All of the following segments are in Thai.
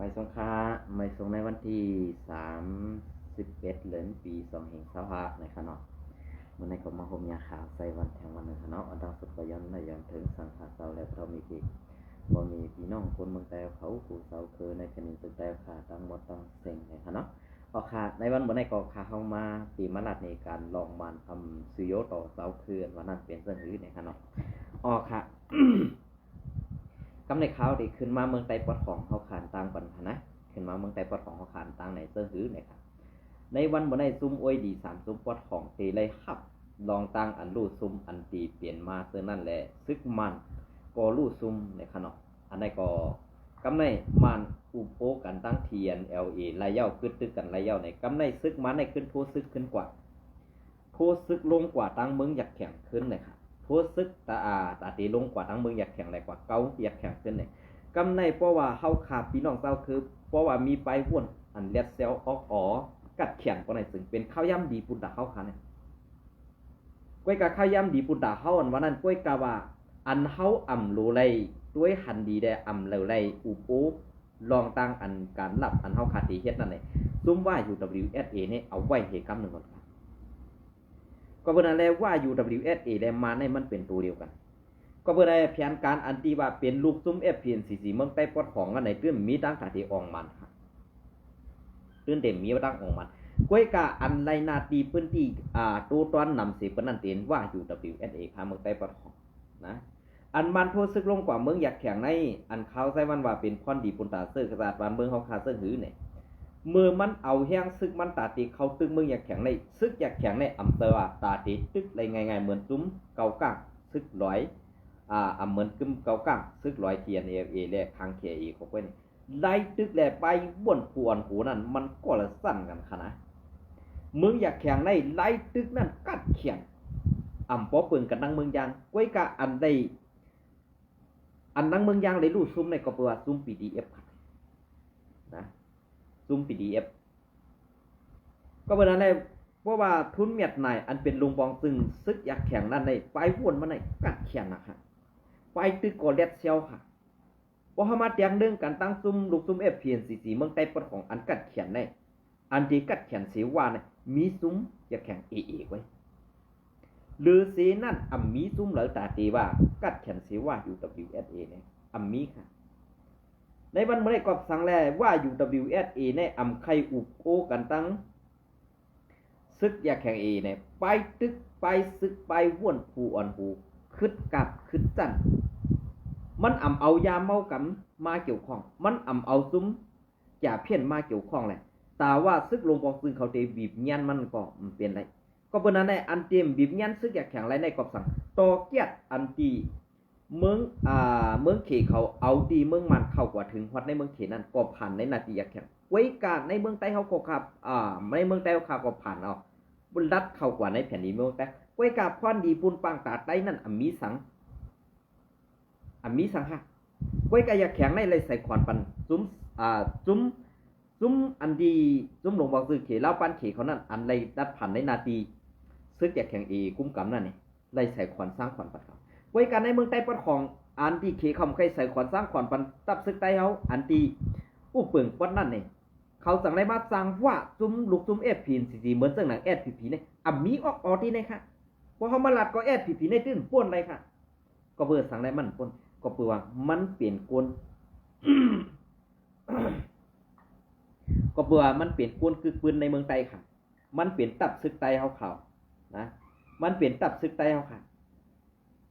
ไม่สงค้าไม่สงในวันที่31เดือนปี2025ในขณะเมื่อในก็มาห่มยาขาวใส่วันแทงวันหนึ่งขณะอันดับสุดก็ย้อนในย้อนถึงสังขารเสาและเรามีพี่บ่มีพี่น้องคนเมืองแต่เขาผู้เสาคือในคณินตึกแต่ขาตั้งหมดตั้งเซ็งในขณะออกขาในวันบนในก็ขาเข้ามาปีมะลัดในการลองมันทำสุโยต่อเสาคือวันนั้นเปลี่ยนเสื้อหื้อในขณะออกค่ะ กำในเขาได้ขึ้นมาเมืองไต้ปอดของเขาขานต่างปัญหานะขึ้นมาเมืองไต้ปอดของเขาขานต่างในเสื้อหื้อเนี่ยครับในวันบนในซุ้มอวยดี3ซุ้มปอดของเตเลยครับลองตั้งอันรูซุ้มอันตีเปลี่ยนมาเสื้อนั่นแหละซึกมันก็รูซุ้มในขนมอันในก็กำในมันอุปโภกันตั้งเทียน LA ลายเย้าขึ้นตึกกันลายเย้าในกำในซึกมันในขึ้นโพซึกขึ้นกว่าโพซึกลงกว่าตั้งเมืองอยากแข่งขึ้นเลยครับโพซึกตาตีลงกว่าทั้งเมืองอยากแข่งอะไรกว่าเกาอยากแข่งขึ้นเนี่ยกำในเพราะว่าเฮาขาดพี่น้องเจ้าคือเพราะว่ามีไปว่นอันเลียดเซลออกกัดแข่งปานไหนซึ่งเป็นข้าวย่ำดีปุ่นดาเฮาค่ะเนี่ยก้อยกะข้าวย่ำดีปุ่นดาเฮาอันวันนั้นก้อยกะว่าอันเฮาอ่ำโลไลด้วยหันดีได้อ่ำเลวไลอุปโภลองตั้งอันการรับอันเฮาขาดดีเฮ็ดนั่นเลยซุ่มว่า UWSA เนี่ยเอาไว้เหตุกรรมหนึ่งก่อนก็เพื่อนั้นแล้วว่า UWSA และมาในมันเป็นตัวเดียวกันก็เพื่อในแผนการอันที่ว่าเป็นลูกซุ้ม FPNCC เมืองใต้ปอดของอันไหนตื้นมีตั้งแต่ที่อองมันครับตื้นเต็มมีตั้งอองมันก้อยกาอันไรนาตีพื้นที่ตัวตอนนำเสียปนันเตียนว่า UWSA ค่ะเมืองใต้ปอดของนะอันมันโพซึกลงกว่าเมืองอยากแข่งในอันเขาใช้วันว่าเป็นพรดีปุนตาเสื้อกระดาษบานเมืองเขาคาเสื้อหื้อเนี่ยเมื่อมันเอาแห้งซึกมันตาตีเขาตึงมึงอยากแข็งในซึกอยากแข็งในอำเภอตาตีตึกอะไรไงเหมือนซุ้มเกาก้างซึกลอยเหมือนกึมเกาก้างซึกลอยเทียนเอแลคางเขียอีกของเว้นไล่ตึกแลไปบ่นผู้อ่อนหูนั่นมันก็ละสั้นกันขนาดมึงอยากแข็งในไล่ตึกนั่นกัดเขียนปอเปิงกันดังเมืองยางก้อยกะอันใดอันดังเมืองยางเลยรู้ซุ้มในก็เปว่าซุ้ม PDF นะซุ้ม PDF ก็เป็นอะไรเพราะว่าทุนเมียดนายอันเป็นลุงบองซึ่งซึกอยากแข่งนั่นในไปวนมาในกัดแข่งนะครับไปตึกกอเลดเซลค่ะพอมาเตียงเรื่องการตั้งซุ้มลูกซุ้ม FPNCC เมืองใต้ปอดของอันกัดแข่งในอันที่กัดแข่งเสียว่าเนี่ยมีซุ้มอยากแข่งไว้หรือเสนั่นมีซุ้มเหลือตาตีว่ากัดแข่งเสียว่า UWSA เนี่ยมีค่ะในวันเมื่อไรก็สั่งแล้วว่า UWSA เนี่ยใครอุปโภกันตั้งซึกอยากแข่งเนี่ยไปตึกไปซึกไปว่นผู้อ่อนผู้คึดกับคึดจันมันเอายาเมากำมาเกี่ยวข้องมันเอาซุ้มจ่าเพี้ยนมาเกี่ยวข้องแหละแต่ว่าซึกลงปองซึ่งเขาเตบีบยันมันก็เป็นไรก็เป็นนั้นในอันเตรียมบีบยันซึกอยากแข่งไรในกอบสั่งต่อเกียรติอันตีเมืองเขเขาเอาดีเมืองมันเข้ากว่าถึงฮอดในเมืองเขนั้นก็ผ่านในนาทีอยากแข่งไว้การในเมืองใต้เขาก็ขับในเมืองใต้เขาก็ผ่านเอาบุญรัดเข้ากว่าในแผ่นดินเมืองใต้ไว้กาพรดีปูนปังตาใต้นั่นมีสังฮะไว้กาอยากแข่งในเลยใส่ขวานปันซุ้มอันดีซุ้มหลวงบอกซื้อเขเล่าปันเขเขานั่นอันไรดัดผ่านในนาทีซึกอยากแข่งกุ้มกำนั่นนี่เลยใส่ขวานสร้างขวานปันเขาไว้กันในเมืองใต้ปอดของอันที่เขคำใครใส่ขวานสร้างขวานปันตับซึกใต้เขาอันที่อู้เปิงปอดนั่นนี่เขาสั่งได้มาสั่งว่าซุ้มลูกซุ้มFPNCCเหมือนเสื่องหนังFPPเนี่ยมีออกที่นี่ค่ะพอเขามาลัดก็FPPในตื้นป้นเลยค่ะก็เปิดสั่งได้มันป้นก็เปิดว่ามันเปลี่ยนกล ก็เปิดว่ามันเปลี่ยนกลคือปืนในเมืองไต้ค่ะมันเปลี่ยนตับซึกไต้เขานะมันเปลี่ยนตับซึกไต้เขาค่ะ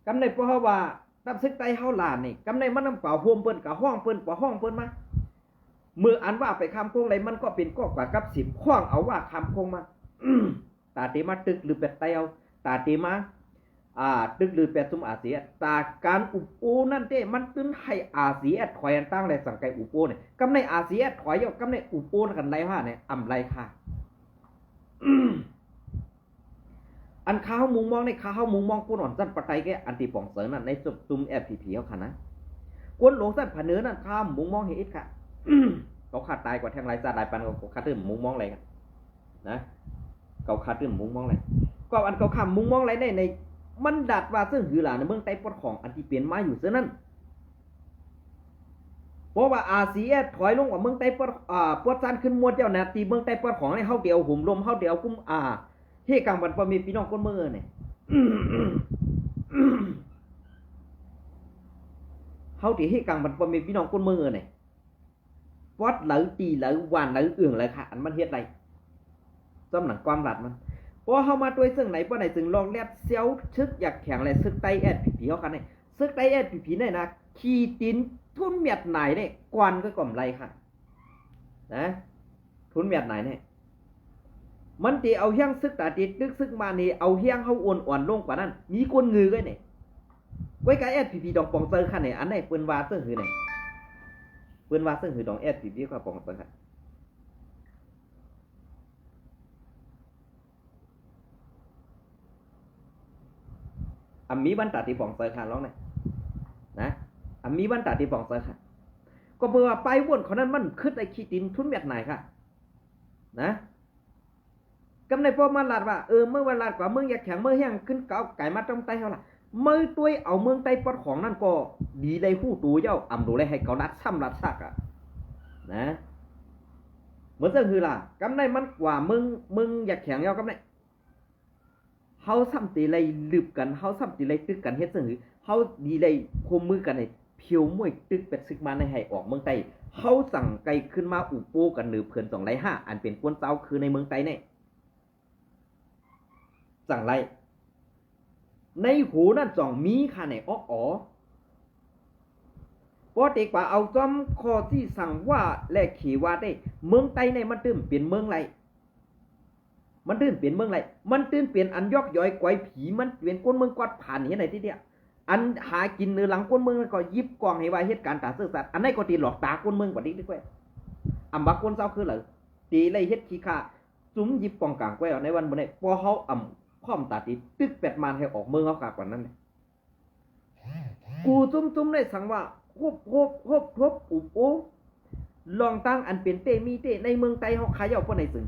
กำในเพราะว่าตับซึกไต้เฮาลานนี่กำในมันน้ำเปล่าโฮมเปิ้นกับห้องเปิ้นกว่าห้องเปิ้นมาเมื่ออันว่าไปคำโค้งอะไรมันก็เป็นก็กว่ากับ10ห้องเอาว่าคำโค้งมาตาเตมาตึกหรือเป็ดไตเอาตาเตมาตึกหรือเป็ดซุ่มอาเซียตาการอุปโภนั่นเต้มันตึ้นให้อาเซียถอยอันตั้งเลยสังไกอุปโภเนี่ยกำในอาเซียถอยเอากำในอุปโภกันไรว่าเนี่ยไรค่ะอันข้าวมุงมองในข้าวมุงมองก้นอ่อนสั้นปะไตแกอันตีป่องเสรินั่นในซุ้มFPPเขาค่ะนะก้นหลงสั้นผ่านเนื้อนั่นข้าวมุงมองเห็ดค่ะเขาขาดตายกว่าแทงไรซาลายปันเขาขาดตื้นมุงมองอะไรกันนะเขาขาดตื้นมุงมองอะไรก็อันเขาข้ามมุงมองอะไรในมันดัดว่าซึ่งหือหลานในเมืองใต้ปอดของอันที่เปลี่ยนมาอยู่เสื้อนั่น เพ เพราะว่าอาเซียถอยลงกว่าเมืองไต้ปวดปวดซันขึ้นมวดเจ้านะตีเมืองไต้ปวดของในเฮาเดียวหุ่มลมเฮาเดียวกุ้มเฮกังบันปมีพี่น้องคนเมืองเนี่ยเฮาที่เฮกังบันปมีพี่น้องคนเมืองเนี่ยปวดเหลาตีเหลาหวานเหลาเอื่องเลยค่ะอันมันเฮ็ดไรจำหนังความหลัดมันพอเฮามาด้วยซึ่งไหนบ่ไหนจึงลองแลดเซียวชึกอยากแข็งเลยซึกไตแอดผีเฮาคันนี่ซึกไตแอดผีเนี่ยนะขี้ตินทุนเมียดไหนเนี่ยกวนก็ก่อมไรค่ะนะทุนเมียดไหนเนี่ยมันตีเอาเฮี้ยงซึกตาติดตึกซึกมานี่เอาเฮี้ยงเฮาอ่อนๆลงกว่านั้นมีคนงือก็เนี่ยไว้กับแอดผีดองปองเตอร์ค่ะเนี่ยอันไหนเปิ้นว่าเตอร์หือเนี่ยเปิ้นว่าเตอร์หือดองแอดผีกับปองเตอร์ค่ะมีบันตาตีปองเตอร์ค่ะร้องเนี่ยนะมีบันตาตีปองเตอร์ค่ะก็เบื่อไปวนเขานั้นมันขึ้นไอ้ขี้ตินทุนเมียดไหนค่ะนะกำในพอมาลาดว่าเมื่อวันลาดกว่าเมืองอยากแข็งเมืองแห้งขึ้นเก่าไก่มาตรงไตเท่าไหร่เมื่อตัวเอาเมืองไตปอดของนั่นก็ดีเลยหู้ตูเจ้าดูเลยให้เขารัดซ้ำรัดซักนะเหมือนเรื่องคือล่ะกำในมันกว่ามึงอยากแข็งเจ้ากำในเฮาซ้ำตีเลยลืบกันเฮาซ้ำตีเลยตึกกันเฮ็ดซึ่งคือเฮาดีเลยคมมือกันในเพียวมวยตึกเป็ดซึกมาในให้ออกเมืองไตเฮาสั่งไกลขึ้นมาอุโปกันหรือเพื่อน205อันเป็นกวนเจ้าคือในเมืองไตเนี่ยสั่งไรในหูนั่นจ่องมีค่ะไหนอ๋อพอเด็กว่าเอาจอมคอที่สั่งว่าและขี่ว่าได้เมืองไตในมันตื้นเปลี่ยนเมืองไรมันตื้นเปลี่ยนเมืองไรมันตื้นเปลี่ยนอันยอกย้อยกวยผีมันเปลี่ยนก้นเมืองกวาดผ่านเห็นไหนที่เดียอันหากินเนื้อหลังก้นเมืองก็ยิบกองให้ว่าเหตุการณ์ตาซื่อสัตว์อันไหนก็ตีหลอกตาก้นเมืองกว่านี้ดีกว่าบักก้นเจ้าคือเหรอตีเลยเฮ็ดขี้ข้าจุ้มยิบกองกลางกวยในวันบนนี้พอเขาพร้อมตาตีตึกเป็ดมันให้ออกเมืองเขากากกว่านั้นเลยกูจุ้มได้สั่งว่าฮบอุบโอลองตั้งอันเป็นเตมีเตในเมืองไตเขาขายเอาพวกไหนซึ่ง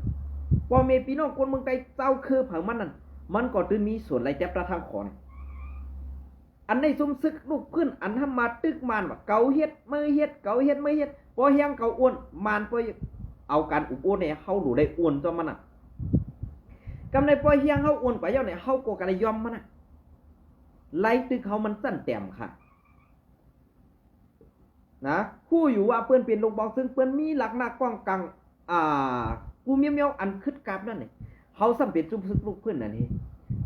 พอเมพี่น้องคนเมืองไตเจ้าคือเผามันนั่นมันก็ตื่นมีส่วนไรแจ๊บประทางขอนอันในซุ่มซึกลูกขึ้นอันทำมาตึกมันว่าเกาเฮ็ดมือเฮ็ดเกาเฮ็ดมือเฮ็ดพอเฮียงเกาอ้วนมันพอเอาการอุบโอเนี่ยเขาดูได้อ้วนจอมันน่ะกำในปล่อยเฮียงเขาอ้วนกว่าเจ้าเนี่ยเขาก็กระยอมมันนะไล่ตึกเขามันสั้นแต้มค่ะนะผู้อยู่ว่าเพื่อนเป็นลูกบอกซึ่งเพื่อนมีหลักหน้ากล้องกังกูเมียวอันคึดกราบนั่นเนี่ยเขาสัมเป็นจุ่มซึกลูกเพื่อนนั่นเอง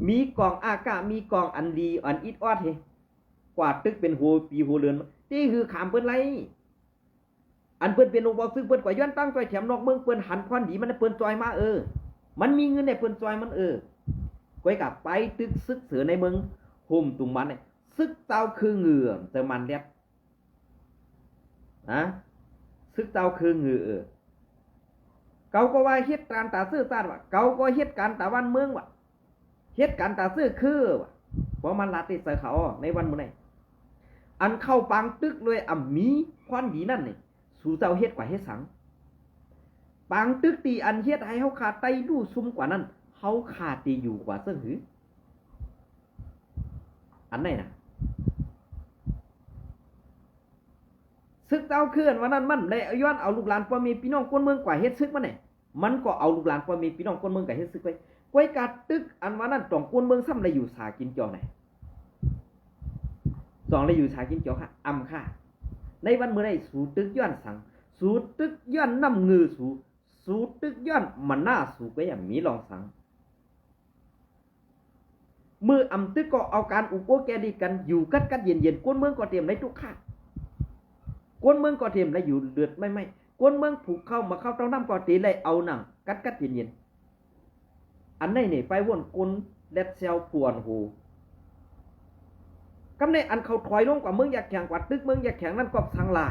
มีกองอากามีกองอันดีอันอิดออดเฮกว่าตึกเป็นหัวปีหัวเรือนนี่คือขามเพื่อนไรอันเพื่อนเป็นลูกบอกซึ่งเพื่อนกว่าย้อนตั้งใจแถมนอกเมืองเพื่อนหันควันดีมันเพื่อนจอยมามันมีเงินในเพื่อนจอยมันก้อยกับไปตึกซึกเสือในเมืองห่มตุ่มมันเนี่ยซึกเต้าคือเหงื่อแต่มันเล็บนะซึกเต้าคือเหงื่อเกาก็ว่าเฮ็ดการตาซื่อตาว่ะเกาก็เฮ็ดการตาวันเมืองว่ะเฮ็ดการตาซื่อคือว่ะเพราะมันลาติใส่เขาในวันมื้อไหนอันเข้าปังตึกเลยมีควันดีนั่นนี่สู่เจ้าเฮ็ดกว่าเฮ็ดสังปังตึกตีอันเฮ็ดให้เขาขาดไตดูซุ่มกว่านั้นเขาขาดตีอยู่กว่าเสื้อหืออันไหนนะซึกเต้าเคลื่อนวันนั้นมันเลยย้อนเอาลูกหลานพ่อมีพี่น้องคนเมืองกว่าเฮ็ดซึกมันเนี่ยมันก็เอาลูกหลานพ่อมีพี่น้องคนเมืองกว่าเฮ็ดซึกไปก้อยกาตึกอันวันนั้นต้องคนเมืองซ้ำเลยอยู่สากินเจียวไหนสองเลยอยู่สากินเจียวค่ะค่ะในวันเมื่อไรสูตึกย้อนสังสูตึกย้อนน้ำงือสูตึกย้อนมันหน้าสูก็อย่างมีลองสังมือตึกก็เอาการอุปโภคแกดีกันอยู่กัดเย็นก้นเมืองก็เตรียมได้ทุกข้าก้นเมืองก็เตรียมได้อยู่เดือดไม่ก้นเมืองผูกเข้ามาเข้าเต้าน้ำก็ตีเลยเอาหนังกัดเย็นอันไหนเนี่ยไปวนก้นเล็ดเซลปวนหูกำในอันเขาถอยลงกว่าเมืองอยากแข่งกว่าตึกเมืองอยากแข่งนั่นก็ทางลา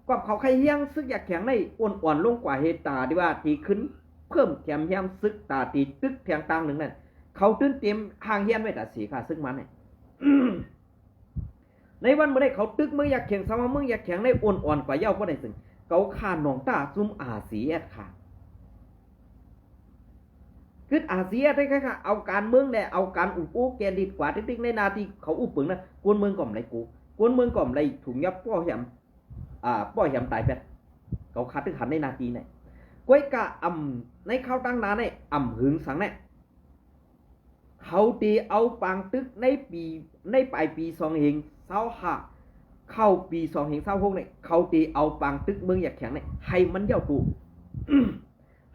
กว่าเขาใครเฮี้ยงซึกอยากแข่งในอ่อนลงกว่าเฮตาดีว่าตีขึ้นเพิ่มแถมเฮี้ยงซึกตาตีตึกแถงตังหนึ่งนั่นเขาตื่นเต็มห่างเฮียนไว้แต่สีค่ะซึ่งมันเนี่ยในวันเมื่อไรเขาตึกเมืองอยากแข่งสามเมืองอยากแข่งในอ่อนกว่าเย้าก็ได้ซึ่งเขาขาหนองตาซุ่มสีแอดค่ะคือสีแอดได้ค่ะเอาการเมืองแหละเอาการอุปโภคแกดีกว่าติ๊กในนาทีเขาอุปปึงนะกวนเมืองก่อมไรกูกวนเมืองก่อมไรถุงยับป้อแหม ป้อยยำตายเป็ดเขาขาดตึกหันในนาทีเนี่ยก้อยกะในข้าวตั้งนาเนี่ยหึงสังเนี่ยเขาตีเอาปางตึกในปลายปี2525เข้าปี2526เนี่ยเขาตีเอาปางตึกเมืองอยากแข็งเนี่ยให้มันเย้าตู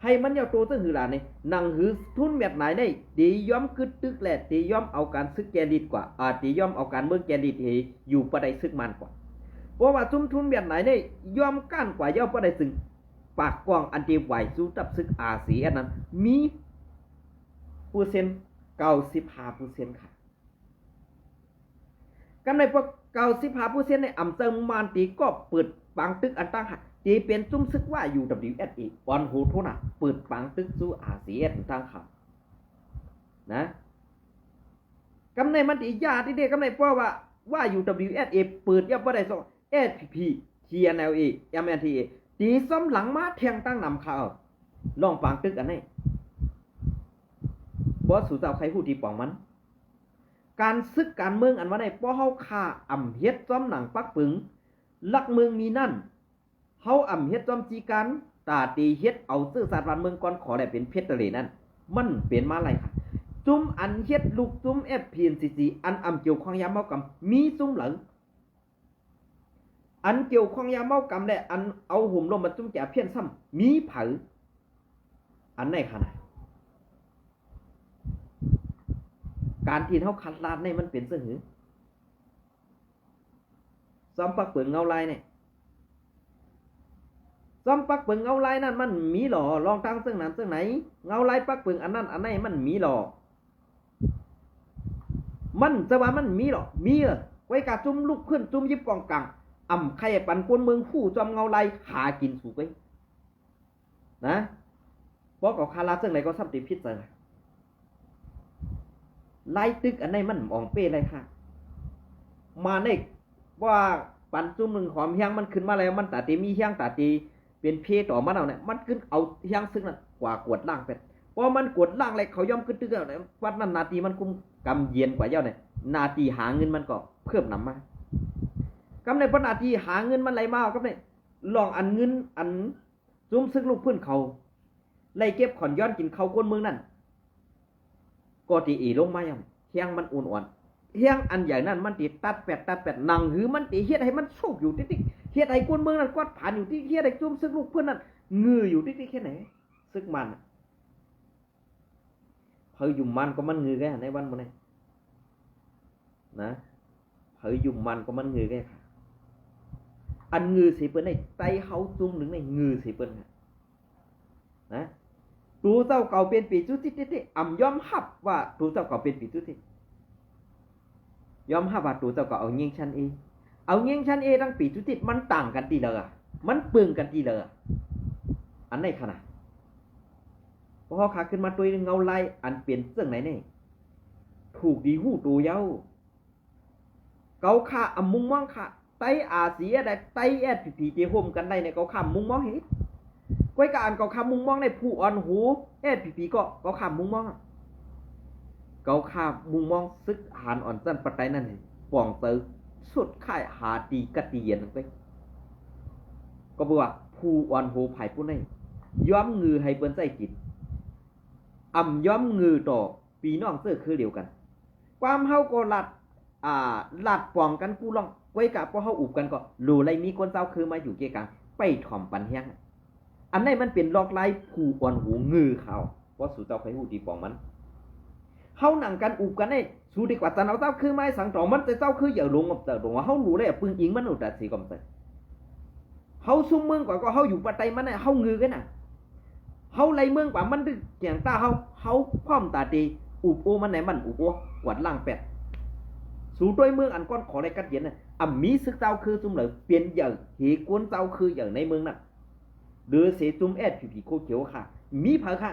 ให้มันเย้าตูซึ่งหือหลานเนี่ยนังหือทุนแบบไหนเนี่ยตีย้อมกึดตึกแหละตีย้อมเอาการซึกแกดิดกว่าตีย้อมเอาการเมืองแกดิดอยู่ประใดซึกมันกว่าเพราะว่าจุ้มทุนแบบไหนเนี่ยย้อมก้านกว่าเย้าประใดซึ่งปากกว้างอันเดียวไหวสู้ตับซึกอาเซียนนั้นมีเปอร์เซ็นต์95%ค่ะกำในพวก95%ในเติมมันตีก็เปิดปังตึกอันตั้งหักตีเป็นจุ้มซึกว่า UWSA ออนโหโทน่ะเปิดปังตึกสู้อาเซียนตั้งค่ะนะกำในมันตียาที่เด็กกำในเพราะว่า UWSA เปิดยับว่าได้สอง SPP TNLA MNTA ตีซ้ำหลังมาแทงตั้งนำข่าวลองปังตึกอันนี้บอสสู่เจ้าใครพูดที่ปองมันการซึกการเมืองอันว่าในป้อเฮาฆ่าเฮ็ดจอมหนังปักปึงลักเมืองมีนั่นเฮาเฮ็ดจอมจีกันตาตีเฮ็ดเอาซื่อสัตย์บ้านเมืองก่อนขอได้เป็นเพชรทะเลนั่นมันเป็นมาอะไรค่ะจุ้มอันเฮ็ดลูกจุ้ม FPNCC อันเกี่ยวข้องยามเมากำมีจุ้มหลังอันเกี่ยวข้องยามเมากำและอันเอาห่มลมมาจุ้มแก่เพี้ยนซ้ำมีเผาอันไหนขนาดการที่เขาขัดลาดในมันเป็นเสื่อหือซ้อมปักเปิงเงาลายเนี่ยซ้อมปักเปิงเงาลายนั่นมันมีหล่อลองตั้งซึ่งนั้นซึ่งไหนเงาลายปักเปิงอันนั้นอันไหนมันมีหล่อมันจะว่ามันมีหรอมีไว้กาจุ่มลูกขึ้นจุ่มยิบกองกลางใครปั่นกวนเมืองผู้จอมเงาลายหากินสูกไว้นะบอกกับคาราซึ่งไหนก็ซ้ำติดพิษเลยไล่ตึกอันไหนมันมองเป้เลยค่ะมาในว่าปันจุ่มหนึ่งหอมเฮียงมันขึ้นมาแล้วมันตาตีมีเฮียงตาตีเป็นเพต่อมันเอาเนี่ยมันขึ้นเอาเฮียงซึ่งนั้นกว่ากวดล่างเป็ดพอมันกวดล่างเลยเขาย่อมขึ้นตึกแล้ววัดนั้นนาทีมันคุ้มกำเย็นกว่าเย้าเนี่ยนาทีหาเงินมันก็เพิ่มนำมากำในพนาทีหาเงินมันไหลมากำในลองอันเงินอันจุ่มซึ่งลูกพื้นเขาไล่เก็บขอนย้อนกินเขาก้นเมืองนั่นก็ตีอีลงมาอย่างเฮียงมันอ่อนๆเฮียงอันใหญ่นั่นมันตีตัดแปดหนังหือมันตีเฮ็ดให้มันโชกอยู่ติ๊กๆเฮ็ดให้กวนเมืองนั่นกวาดผ่านอยู่ที่เฮ็ดให้จุ่มซึกลูกเพื่อนนั่นงืออยู่ติ๊กๆแค่ไหนซึกมันเผยยุ่มมันก็มันงือแค่ในวันมื้อนี้นะเผยยุ่มมันก็มันงือแค่ค่ะอันงือสิเปิ้นในไตเฮาจุ่มหนึ่งในงือสิเปิ้นนะตูเจ้าเก่าเป็นปีจุติติย่อมหับว่าตูเจ้าเก่าเป็นปีจุติยอมหับว่าตูเจ้าเก่าเอาเงี้ยงชั้นตั้งปีจุติมันต่างกันตีเลยมันเปลืองกันตีเลยอันไหนขนาดพอขาขึ้นมาตัวเงาลายอันเปลี่ยนเสื่องไหนเนี่ยถูกดีหู้ตูเย้าเกาขามุงมองขาไตอาเซียได้ไตแอดผีเจียห่มกันได้เนี่ยเกาขามุงมองเห็นก้อยการเกาคำมุงมองในผู้อ่อนหูผีก็เกาคำมุงมองเกาคำมุงมองซึกหานอ่อนสั้นปัจจัยนั่นเองป่องเตอสุดข่ายหาตีกะตีเย็นไปก็บอกว่าผู้อ่อนหูไผ่ผู้นี้ย้อมงือให้เปิ้นใจกินย้อมงือต่อปีน้องเสื้อคือเดียวกันความเฮาก็หลัดป่องกันกูลองก้อยกะพอเฮาอุบกันก็รู้ไรมีคนเจ้าคือมาอยู่เกี่ยกังไปถ่อมปันเฮียงอันนี้มันเป็นลอกลายผู้อ่อนหูงือเขาเพราะสู่เจ้าใครหูดีปองมันเฮาหนังกันอุบกันได้สู่ดีกว่าแต่เอาเจ้าคือไม้สังตองมันแต่เจ้าคืออย่าลงกับเจ้าลงว่าเฮารู้เลยปึงอิงมันอุตส่าห์ก่อมเตเฮาซุ่มเมืองกว่าก็เฮาอยู่ปัตไตมันน่ะเฮางือกันน่ะเฮาไล่เมืองกว่ามันเกียงตาเฮาพร้อมตาตีอุบโอมันไหนมันอุบโอหวัดล่างเป็ดสู่ด้วยเมืองอันก้อนขอได้กัดเย็นน่ะมีซึกเจ้าคือซุ่มเลยเปลี่ยนอย่างเหกวนเจ้าคืออย่างในเมืองน่ะหรือเสจุ่มแอดผีโคเขียวค่ะมีเผาค่ะ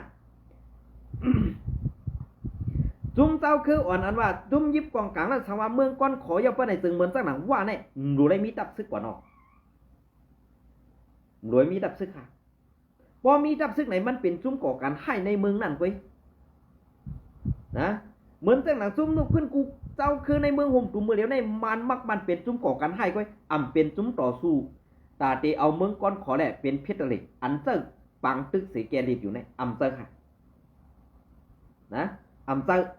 จุ่มเจ้าคืออ่อนอันว่าจุ่มยิบกองกลางแล้วสว่าเมืองก้อนขออย่าไปในตึงเหมือนสักหนังว่าเนี่ยรวยมีดับซึกกว่านอกรวยมีดับซึกค่ะพอมีดับซึกไหนมันเป็นจุ่มก่อการให้ในเมืองนั่นเว้ยนะเหมือนสักหนังจุ่มนุกขึ้นกูเจ้าคือในเมืองห่มตุ่มเมื่อเดียวในมันมักมันเป็นจุ่มก่อการให้เว้ยเป็นจุ่มต่อสู้ ตาตีเอาเมืองก้อนขอแหละเป็นเพชรเหล็กอันเซอร์ปังตึกสีแกรีบอยู่ในอัมเซอร์ค่ะนะอัมเซอร์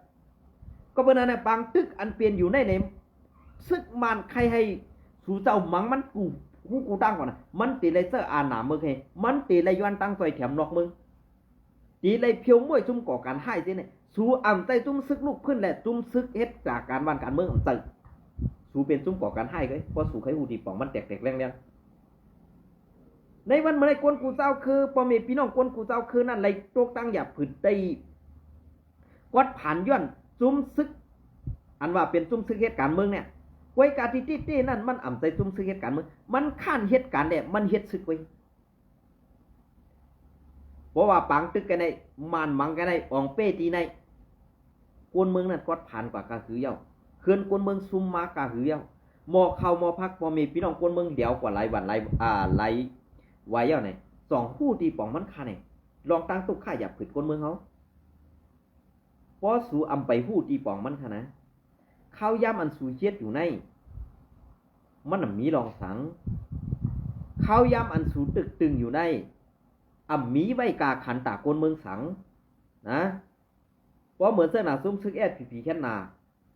ก็เป็นอะไรปังตึกอันเปลี่ยนอยู่ในซึกมันใครให้สู่เจ้ามังมันกูตั้งก่อนนะมันตีไรเซอร์อาหนาเมืองเฮมันตีไรย้อนตั้งซอยแถมนอกเมืองตีไรเพียวมวยจุ่มก่อการให้สิเนี่ยสู่อัมใจจุ่มซึกลูกขึ้นแหละจุ่มซึกเฮ็ดจากการบ้านการเมืองอัมใจสู่เป็นจุ่มก่อการให้เลยเพราะสู่ใครหูดีป่องมันแตกๆแรงๆในวันเมื่อไรกวนกูเจ้าคือพอมีพี่น้องกวนกูเจ้าคือนั่นไรโจกตั้งอย่าผืนได้วัดผ่านย้อนจุ่มซึกอันว่าเป็นจุ่มซึกเฮ็ดการเมืองเนี่ยไว้กาที่ตี้นั่นมันอ่ำใจจุ่มซึกเฮ็ดการเมืองมันข้านเฮ็ดการเนี่ยมันเฮ็ดซึกไว้เพราะว่าปังตึกกันในมันมังกันในอองเป้ตีในกวนเมืองนั่นกดผ่านกว่ากาหือเย้าเขื่อนกวนเมืองซุมมากาหือเย้าหมอเข้าหมอพักพอมีพี่น้องกวนเมืองเดียวกว่าหลายวันหลายไว้เย้าไหนสองคู่ตีป่องมันค่าเนี่ยลองตั้งตุกข่าหยับผิดกวนเมืองเขาเพราะสู่อำไปหู้ตีป่องมันค่ะนะข้าวย่ำอันสูเจ็ดอยู่ในมันมีรองสังข้าวย่ำอันสูตึงอยู่ในมีไว้กาขันตากนเมืองสังนะเพราะเหมือนเสนาซุ้มซึกแอดผีแค่นา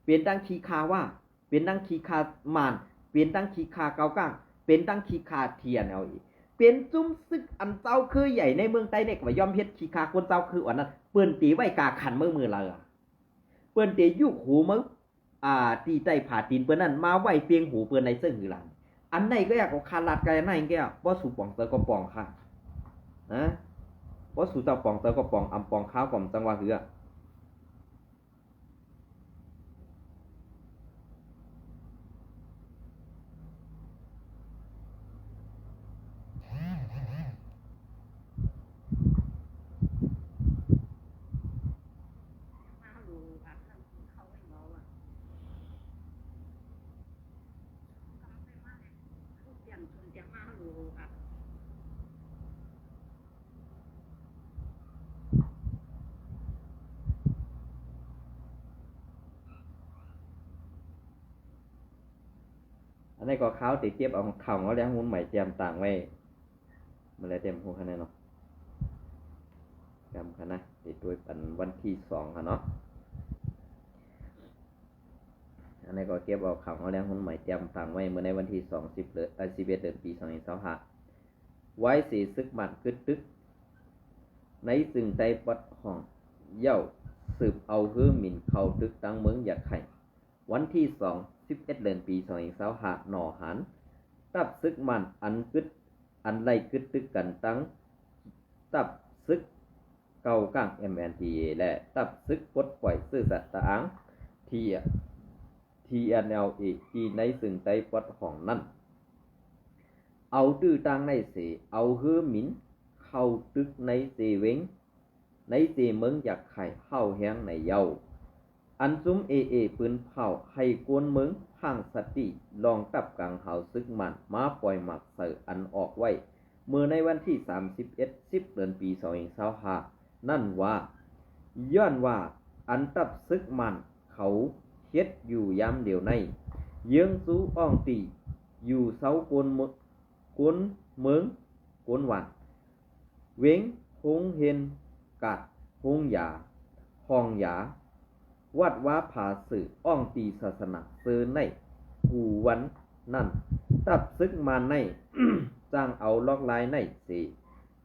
เป็นตั้งคีคาว่าเป็นตั้งคีคามานเป็นตั้งคีคาเกาก้างเป็นตั้งคีคาเทียนเอาอีกเป็นจุ้มซึกอันเจ้าคือใหญ่ในเมืองใต้เนี่ยก็ย่อมเฮ็ดคีคาคนเจ้าคืออันนั้นเปิ้นตีไว้กาขันมือเลยเปิ้นตียุกหูมือตีใจผ่าตีนเปิ้นนั่นมาไหวเปียงหูเปิ้นในเสื้อหือหลังอันไหนก็อยากเอาคาลัดกันไหนก็อยากบ่สู่ป่องเตอก็ป่องค่ะนะบ่สู่เจ้าป่องเตอก็ป่องอำป่องข้าวก่อมจังหวะหืออันนี้ก็ข้าวติเก็บเอาข่าวเอาแล้วหุ้นใหม่เตรียมต่างไว้มันเลยเตรียมหูคะแนนเนาะจำคะนะติดด้วยปันวันที่2ค่ะเนาะอันนี้ก็เก็บเอาข่าวเอาแล้วหุ้นใหม่เตรียมต่างไว้เมื่อในวันที่11 เดือนปี2525ไว้สีซึกมันกึดตึกในซึ่งใจปัดห้องเย่าสืบเอาฮื้อหมิ่นเข้าตึกตั้งเมืองอยากไข่วันที่11 เดือนปี2525หนอหันตับซึกมันอันไล่กึดตึกกันตั้งตับซึกเก่าก้าง MNTA และตับซึกปลดปล่อยซื่อสัตย์ตะอังTNLA ที่ในซึ่งใจปัดห้องนั้นเอาตื้อตั้งในเสเอาฮื้อหมิ่นเข้าตึกในเซเวงในเซเมืองอยากไข่เข้าแห้งในเยาอันซุ้มปืนเผาให้กวนเมืองพังสติลองตับกลางเฮาซึกมันมาปล่อยหมักเสืออันออกไว้เมื่อในวันที่10 เดือนปี2525นั่นว่าย้อนว่าอันตับซึกมันเขาเฮ็ดอยู่ยามเดียวในเยื้องสู้อ่องตีอยู่เสากวนเมืองกวนหวานเวงหงเฮนกัดหงหยาห้องหยาวัดว่าผาสื่ออ่องตีศาสนาเซอในกูวันนั่นตับซึกมาใน จ้างเอาล็อกลายในเส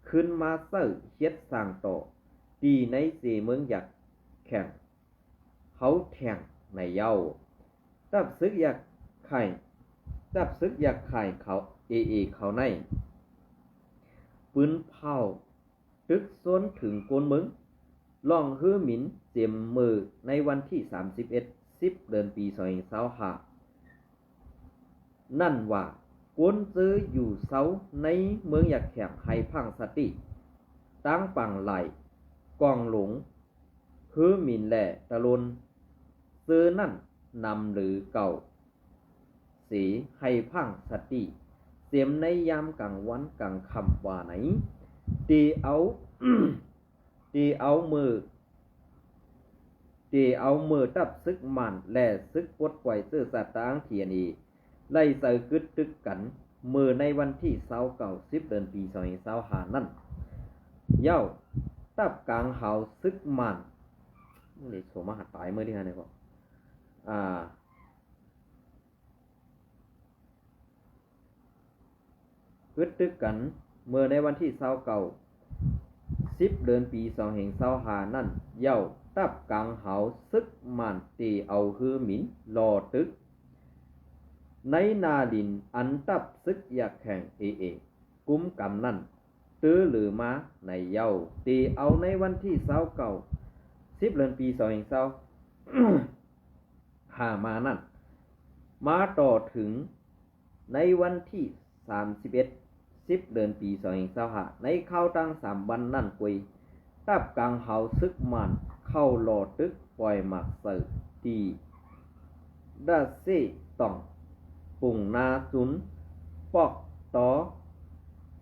ขึ้นมาเซอเฮ็ดสร้างต่อตีในเสเมืองอยากแข่งเขาแข่งในเย้าตับซึกอยากไข่เขาเขาในปืนเผาตึกซ้นถึงโกนเมืองล่องฮื้อหมินเจียมมือในวันที่10 เดือนปี2525นั่นว่ากวนซื้ออยู่เสาในเมืองอยากแขกให้พังสติตั้งปังไหลกองหลงฮื้อหมินแหล่ตะลนซื้อนั่นนำหรือเก่าสีให้พังสติเสียมในยามกลางวันกลางค่ำว่าไหนตีเอา มือตับซึกมันและซึกปดปล่อยซื่อสัตย์ตางเทียนีไล่ใส่กึดตึกกัน มือในวันที่29 10 เดือนปี2025นั่นเย้าตับกลางเฮาซึกมันนี่โสมหัดตายเมื่อที่ฮะเนี่ยก็กึดตึกกันเมื่อในวันที่29 10 เดือนปี2025นั่นเย้าตับกลางเฮาซึกมันตีเอาฮือหมินรอตึกในนาดินอันตับซึกอยากแข่งกุ้มกำนั่นตื้อหรือมาในเย้าตีเอาในวันที่29 10 เดือนปี2025มานั่นมาต่อถึงในวันที่31 10 เดือนปี2025ในเข้าตั้ง3 วันนั่นกุยตับกลางเฮาซึกมันเข้ารอตึกปล่อยหมักเสิร์ตีดาเซต้องปุ่งนาซุนปอกตอ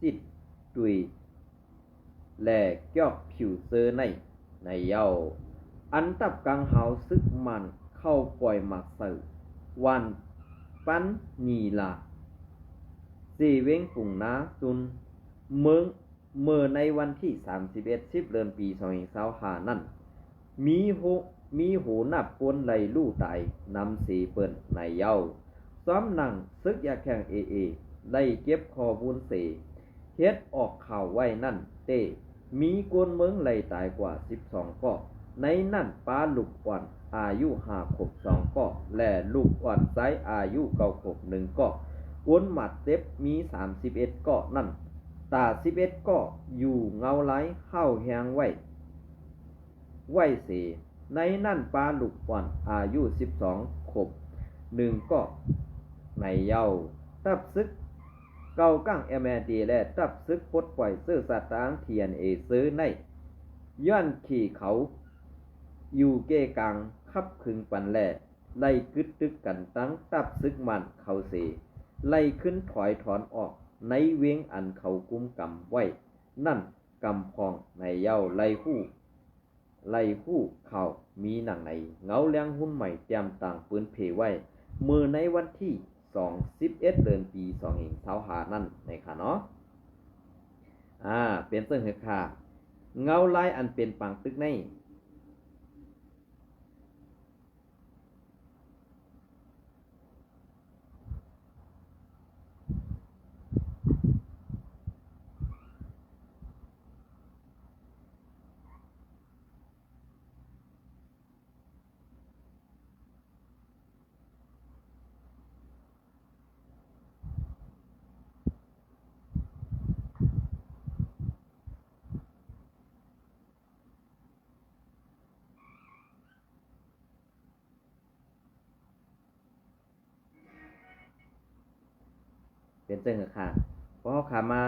จิตตุยแหล่เกี่ยวผิวเซอในเย้าอันตับกลางเฮาซึกมันเข้าปล่อยหมักเสิร์วันปันนีลาสีเว้งปุ่งนาซุนเมื่อในวันที่31 10 เดือนปี2025นั่นมีหูนับปนไหลลู่ตายนำสีเปิ้นในเย้าซ้อมหนังซึกยาแข่งไล่เก็บคอบุญเสเฮ็ดออกข่าวไว้นั่นเต้มีกวนเมืองไหลตายกว่า12ก็ในนั่นป้าลูกอ่อนอายุ5 ขวบ2ก็และลูกอ่อนไซอายุ9 ขวบ1ก็กวนหมัดเต็บมี31ก็นั่นตา11ก็อยู่เงาไหลเข้าแหงไว้เสในนั่นป้าลูกอ่อนอายุ12 ขวบ1ก็ในเย้าตับซึกเก่ากั้งMNDและตับซึกปลดปล่อยซื้อสัตว์ต่างTNAซื้อในย้อนขี่เขาอยู่เกกลางคับคึงปันแลไล่กึดตึกกันตั้งตับซึกมันเขาเสไล่ขึ้นถอยถอนออกในเวียงอันเขากุมกำไว้นั่นกำพองในเย้าไล่คู่เขามีหนังในเงาเลี้ยงหุ้นใหม่เตรียมต่างปืนเพไว้มือในวันที่11 เดือนปี2025นั่นในค่ะเนาะเป็นเรื่องเหตุค่ะเงาลายอันเป็นปังตึกในเป็นเรื่องเหตุค่ะเพราะขามา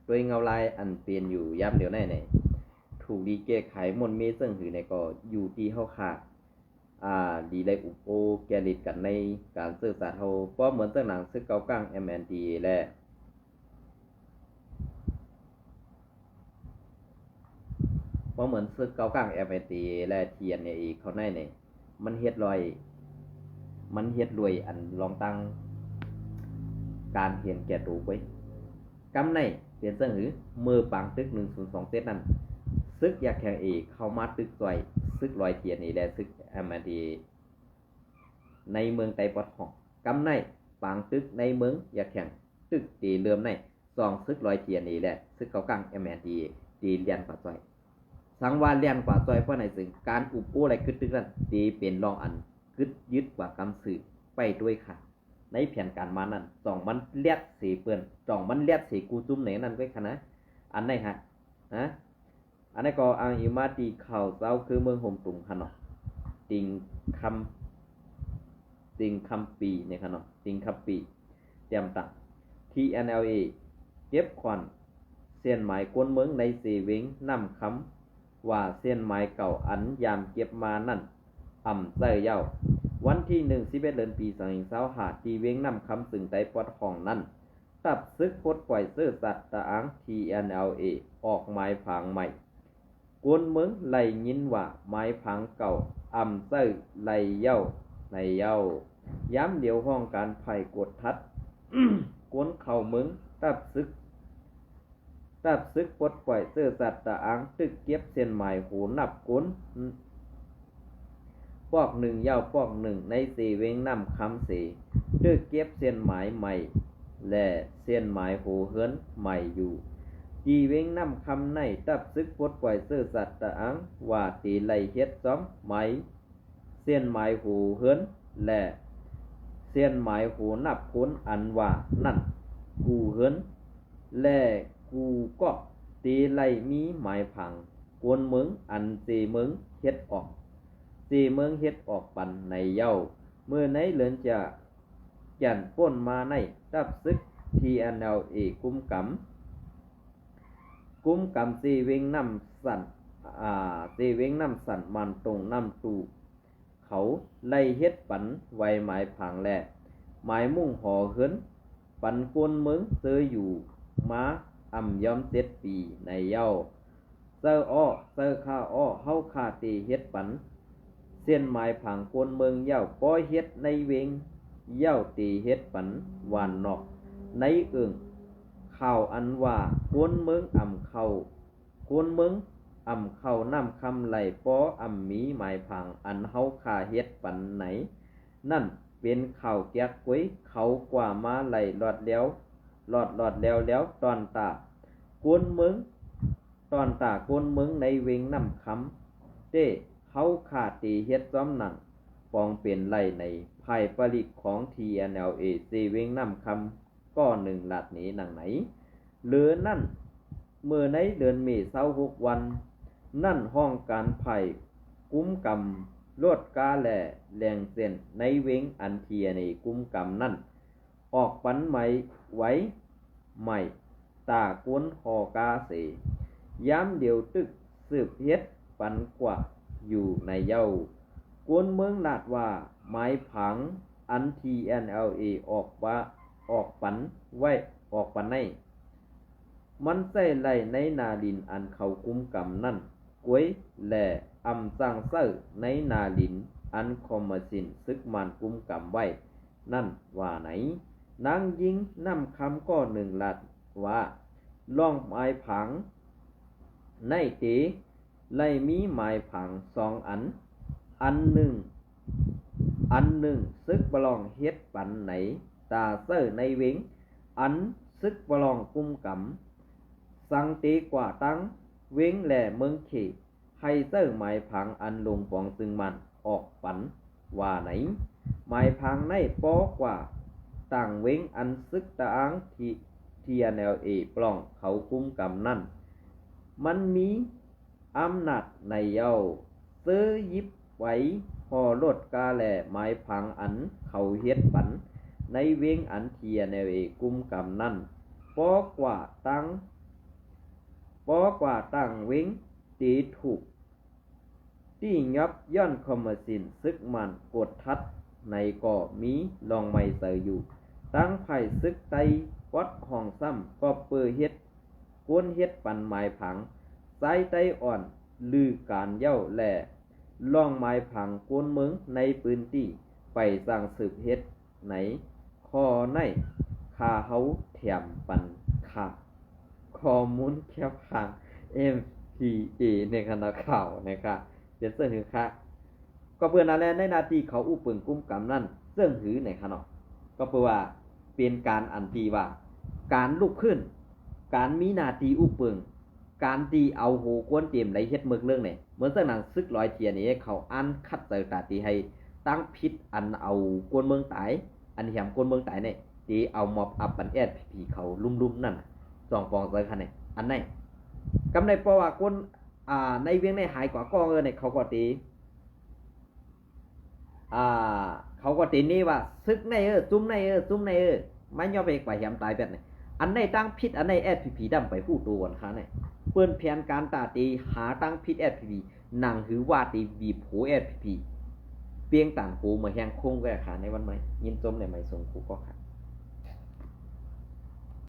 โดยเงาลายอันเปลี่ยนอยู่ย้ำเดี๋ยวไหนถูกดีแก้ไขมนเมซึ่งหือในก็อยู่ที่เฮาค่ะดีไลอุปโอแกลิดกันในการสื่อสารเฮาเพราะเหมือนเรื่องหนังซึกเกากั้ง MND และเพราะเหมือนซึกเกากั้ง MND และ TNA เขาในเนี่ยมันเฮ็ดรวยอันลองตั้งการเห็นแก่ตัวไว้กำในเปลี่ยนเสื้อหือมือปังตึก102เซตนั้นซึกอยากแข่งเข้ามาตึกซอยซึกลอยเทียนและซึกMNDในเมืองไต้ปอดห้องกำในปังตึกในเมืองอยากแข่งตึกตีเริ่มใน2ซึกลอยเทียนและซึกเกากังMNDตีเลียนกว่าซอยสังวาเลียนกว่าซอยเพราะในซึ่งการอุปโภอะไรคึดตึกนั้นตีเป็นรองอันคึดยึดกว่ากำสื่อไปด้วยค่ะในแผนการมานั่น2มันเลียดสีเปื้อน2มันเลียดสีกูจุ้มไหนนั่นก็ค่ะนะอันไหนฮะอันนี้ก็อังอิมาตีข่าวเจ้าคือเมืองโฮมตุ่มค่ะเนาะติงคำปีเนี่ยค่ะเนาะติงคำปีเตรียมตัง TNLA เก็บควันเส้นหมายกวนเมืองในเสเวงนำคำว่าเส้นหมายเก่าอันยามเก็บมานั่นเจ้เย้าวันที่11 เดือนปี2025ที่เวงนำคำสึงไต้ปอดห้องนั้นตับซึกปลดปล่อยซื้อสัตว์ตะอัง TNLA ออกหมายผังใหม่กวนเมืองไล่ยินว่าหมายผังเก่าเจ้ไล่เย้าในเย้าย้ำเดียวห้องการไผ่กดทัด กวนเข่าเมืองตับซึกปลดปล่อยเสื้อสัตว์ตะอังตึกเก็บเส้นหมายโหนับกวนปอกหนึ่งยาวปอกหนึ่งในสีเวงน้ำคำสีตึกเก็บเส้นหมายใหม่และเส้นหมายโหเฮือนใหม่อยู่จีเวงน้ำคำในตับซึกปลดปล่อยเสื้อสัตว์ตะอังว่าตีไหลเฮ็ดซ้อมไหมเส้นหมายโหเฮือนและเส้นหมายโหนับคนอันว่านั่นกูเฮือนและกูก็ตีไหลมีหมายผังกวนเมืองอันเจเมืองเฮ็ดออกเจเมืองเฮ็ดออกปันในเย้าเมื่อในเลือนจะจันป้นมาในตับซึกทีอันเอาเอกุ้มกำเจเวงน้ำสั่นเจเวงน้ำสั่นมันตรงน้ำตูเขาไล่เฮ็ดปันไวหมายผังแลหมายมุ่งห่อเฮือนปันกวนเมืองเจออยู่มาอ่ำย้อม7 ปีในเย้าเซอข้าอ้อเฮาคาตีเฮ็ดปันเส้นหมายผังกวนเมืองเย้าป้อยเฮ็ดในเวงเย้าตีเฮ็ดปันวานนอกในข่าวอันว่ากวนเมืองอ่ำเข้ากวนเมืองอ่ำเข้าน้ำคำไหลป้ออ่ำมีหมายผังอันเฮาคาเฮ็ดปันไหนนั่นเป็นข่าวแก๊กไว้เขากว่ามาไหลหลอดแล้วตอนตากวนเมืองตอนตากวนเมืองในเวงน้ำคำเต้เขาขาดตีเฮ็ดซ้อมหนังปองเป็นไหลในภายผลิตของ TNLA ซีเวงน้ำคำก็หนึ่งหลัดนี้หนังไหนหรือนั่นเมื่อในเดือนเมษายน6 วันนั่นห้องการไผ่กุ้มกำลดกาแหล่แรงเส้นในเวงอันเทียในกุ้มกำนั่นออกปันไหมไว้ใหม่ตากวนหอกาเสย้ำเดียวตึกสืบเฮ็ดปันกว่าอยู่ในเย้ากวนเมืองลาดว่าไม้ผังอัน TNLA ออกปันไว้ออกปันในมันใส่ไหลในนาลินอันเขากุมกำนั่นกวยแหล่อำสังเซอร์ในนาลินอันคอมมสินซึกมันกุมกำไว้นั่นว่าไหนนางยิงน้ำคำก็หนึ่งลัดว่าล่องไม้ผังในตีไล่มีไม้ผัง2 อันหนึ่งซึกบลองเฮ็ดปันไหนตาเซอร์ในเวงอันซึกบลองกุมกำสังตีกว่าตั้งเวงแหล่เมืองเขให้เซอร์ไม้ผังอันลงปองซึ่งมันออกปันว่าไหนไม้ผังในปอกว่าต่างเวงอันซึกตะอังTNLA ปล้องเขาคุ้มกำนั่นมันมีอำนาจในเย้าซื้อยิบไว้พอลดกาแหล่ไม้พังอันเขาเฮ็ดปันในเวงอันTNLAกุมกำนั่นปอกว่าตั้งเวงตีถูกที่ยับย่อนคอมมสินซึกมันกดทัดในก่อมีลองไม่เสยอยู่ตั้งไผ่ซึกไตวัดห้องซ้ำก็เปือเฮ็ดก้นเฮ็ดปันไม้ผังสายไตอ่อนลือการเย้าแหล่ล่องไม้ผังก้นเมืองในพื้นที่ไปสร้างสืบเฮ็ดไหนข้อในคาเฮาแถมปันค่ะข้อมูลแคบข้าง MPA ในคณะข่าวนะครับเดี๋ยวเสื้อหือค่ะก็เพื่อนอะไรในนาทีเขาอู้ปืนกุ้มกำนั่นเสื้อหือในคณะก็เพื่อว่าเป็นการอันตีว่าการลุกขึ้นการมีนาทีอู้ปืนการตีเอาโหกวนเตรียมไรเฮ็ดมึกเรื่องเนี่ยเหมือนเสื้อหนังซึกลอยเทียนี่เขาอันคัดเจอตาตีให้ตั้งพิษอันเอากวนเมืองตายอันแหมกวนเมืองตายเนี่ยตีเอามอบอับปันแอดผีเขาลุ่มๆนั่น2 ปองเจอคันเนี่ยอันไหนกำในเพราะว่ากวนในเวียงในหายกว่ากองเนี่ยเขาก็ตีเขาก็ตีนี่ว่าซึกในจุ้มในไม่ย่อไปกว่าแหมตายแบบนี้อันในตั้งพิษอันในแอดผีดำไปผู้ตัววันค้าเนี่ยเปิ้นแผนการตาตีหาตั้งพิษแอดผีหนังหือว่าตีบีบโหแอดผีเปียงต่างโหมาแหงคงแก่ขาในวันไหมยินจมในไม่ทรงคูก็ขา